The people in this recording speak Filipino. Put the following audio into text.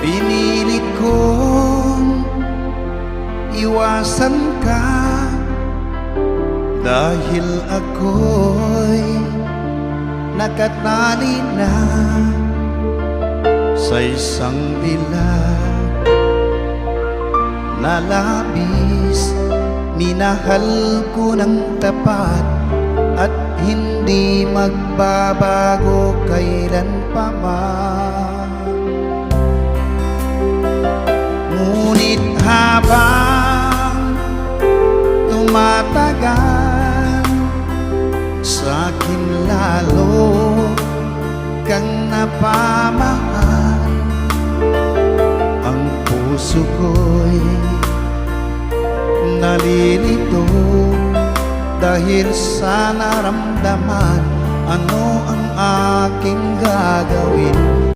Pinilit kong iwasan ka dahil ako'y nakatali na sa isang dilag na labis. Minahal ko ng tapat at hindi magbabago kailan pa man. Ngunit habang tumatagal, sa'kin lalo kang napamahal. Ang puso ko'y nalilito dahil sa naramdaman. Ano ang aking gagawin?